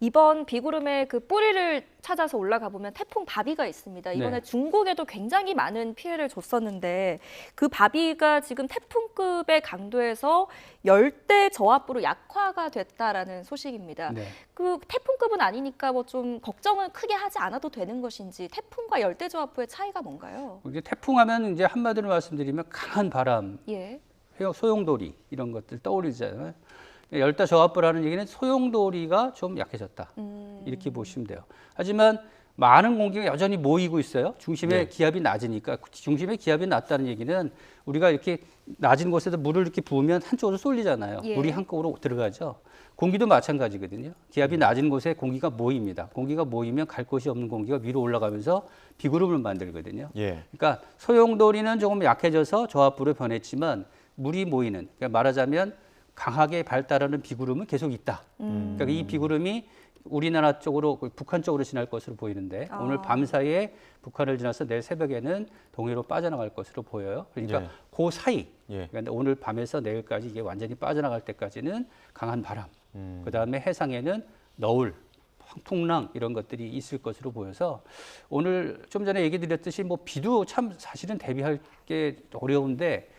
이번 비구름의 그 뿌리를 찾아서 올라가 보면 태풍 바비가 있습니다. 이번에 네. 중국에도 굉장히 많은 피해를 줬었는데 그 바비가 지금 태풍급의 강도에서 열대 저압부로 약화가 됐다라는 소식입니다. 네. 그 태풍급은 아니니까 뭐 좀 걱정은 크게 하지 않아도 되는 것인지 태풍과 열대 저압부의 차이가 뭔가요? 이제 태풍하면 이제 한마디로 말씀드리면 강한 바람, 예. 소용돌이 이런 것들 떠오르잖아요. 열대 저압부라는 얘기는 소용돌이가 좀 약해졌다. 이렇게 보시면 돼요. 하지만 많은 공기가 여전히 모이고 있어요. 중심의 네. 기압이 낮으니까. 중심의 기압이 낮다는 얘기는 우리가 이렇게 낮은 곳에서 물을 이렇게 부으면 한쪽으로 쏠리잖아요. 예. 물이 한쪽으로 들어가죠. 공기도 마찬가지거든요. 기압이 낮은 곳에 공기가 모입니다. 공기가 모이면 갈 곳이 없는 공기가 위로 올라가면서 비구름을 만들거든요. 예. 그러니까 소용돌이는 조금 약해져서 저압부로 변했지만 물이 모이는, 그러니까 말하자면 강하게 발달하는 비구름은 계속 있다. 그러니까 이 비구름이 우리나라 쪽으로, 북한 쪽으로 지날 것으로 보이는데 오늘 밤 사이에 북한을 지나서 내일 새벽에는 동해로 빠져나갈 것으로 보여요. 그러니까 예. 그 사이, 예. 그러니까 오늘 밤에서 내일까지 이게 완전히 빠져나갈 때까지는 강한 바람, 그다음에 해상에는 너울, 풍랑 이런 것들이 있을 것으로 보여서 오늘 좀 전에 얘기 드렸듯이 뭐 비도 참 사실은 대비할 게 어려운데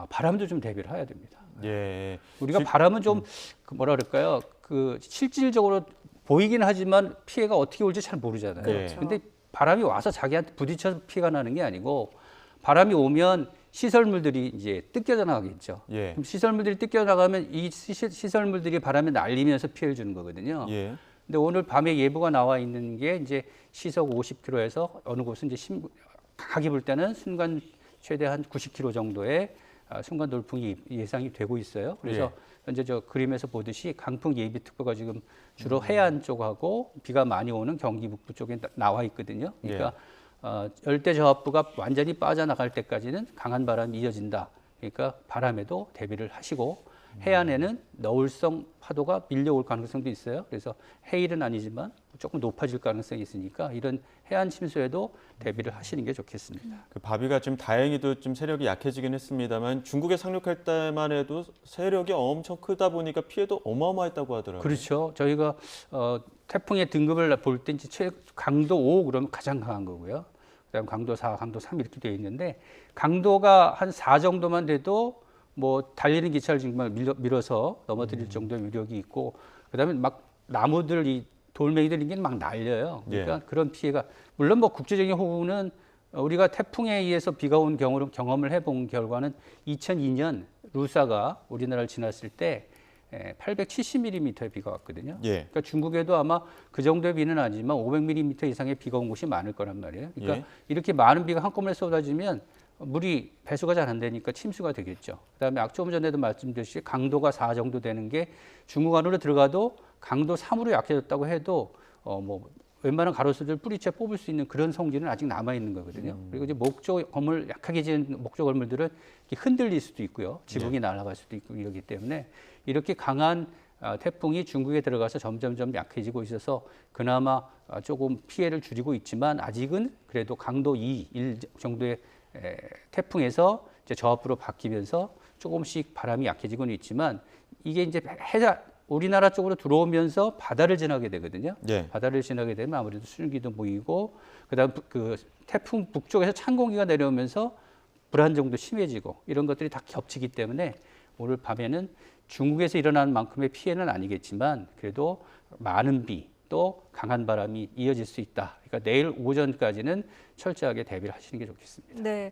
바람도 좀 대비를 해야 됩니다. 예. 우리가 바람은 좀 뭐라 그럴까요? 그 실질적으로 보이긴 하지만 피해가 어떻게 올지 잘 모르잖아요. 그렇죠. 근데 바람이 와서 자기한테 부딪혀서 피해가 나는 게 아니고 바람이 오면 시설물들이 이제 뜯겨져 나가겠죠. 예. 그럼 시설물들이 뜯겨 나가면 이 시설물들이 바람에 날리면서 피해를 주는 거거든요. 예. 근데 오늘 밤에 예보가 나와 있는 게 이제 시속 50km에서 어느 곳은 이제 강하게 불 때는 순간 최대 한 90km 정도의 순간 돌풍이 예상이 되고 있어요. 그래서 현재 저 그림에서 보듯이 강풍 예비특보가 지금 주로 해안 쪽하고 비가 많이 오는 경기 북부 쪽에 나와 있거든요. 그러니까 열대 저압부가 완전히 빠져나갈 때까지는 강한 바람이 이어진다. 그러니까 바람에도 대비를 하시고 해안에는 너울성 파도가 밀려올 가능성도 있어요. 그래서 해일은 아니지만 조금 높아질 가능성이 있으니까 이런 해안 침수에도 대비를 하시는 게 좋겠습니다. 그 바비가 좀 다행히도 좀 세력이 약해지긴 했습니다만 중국에 상륙할 때만 해도 세력이 엄청 크다 보니까 피해도 어마어마했다고 하더라고요. 그렇죠. 저희가 태풍의 등급을 볼 때 이제 강도 5 그러면 가장 강한 거고요. 그다음 강도 4, 강도 3 이렇게 되어 있는데 강도가 한 4 정도만 돼도 뭐 달리는 기차를 정말 밀어서 넘어뜨릴 정도의 위력이 있고 그다음에 막 나무들 이 돌멩이들 이게 막 날려요. 그러니까 그런 피해가 물론 뭐 국제적인 호우는 우리가 태풍에 의해서 비가 온 경험을 해본 결과는 2002년 루사가 우리나라를 지났을 때 870mm의 비가 왔거든요. 그러니까 중국에도 아마 그 정도의 비는 아니지만 500mm 이상의 비가 온 곳이 많을 거란 말이에요. 그러니까 이렇게 많은 비가 한꺼번에 쏟아지면 물이 배수가 잘 안 되니까 침수가 되겠죠. 그다음에 조금 전에도 말씀드렸듯이 강도가 4 정도 되는 게 중국 안으로 들어가도 강도 3으로 약해졌다고 해도 뭐 웬만한 가로수를 뿌리채 뽑을 수 있는 그런 성질은 아직 남아 있는 거거든요. 그리고 이제 목조 건물 약하게 지은 목조 건물들은 이렇게 흔들릴 수도 있고요, 지붕이 날아갈 수도 있고 이러기 때문에 이렇게 강한 태풍이 중국에 들어가서 점점점 약해지고 있어서 그나마 조금 피해를 줄이고 있지만 아직은 그래도 강도 2, 1 정도의 태풍에서 이제 저압부로 바뀌면서 조금씩 바람이 약해지고는 있지만 이게 이제 우리나라 쪽으로 들어오면서 바다를 지나게 되거든요. 바다를 지나게 되면 아무래도 수증기도 모이고 그다음 그 태풍 북쪽에서 찬 공기가 내려오면서 불안정도 심해지고 이런 것들이 다 겹치기 때문에 오늘 밤에는 중국에서 일어나는 만큼의 피해는 아니겠지만 그래도 많은 비 또 강한 바람이 이어질 수 있다. 그러니까 내일 오전까지는 철저하게 대비를 하시는 게 좋겠습니다. 네.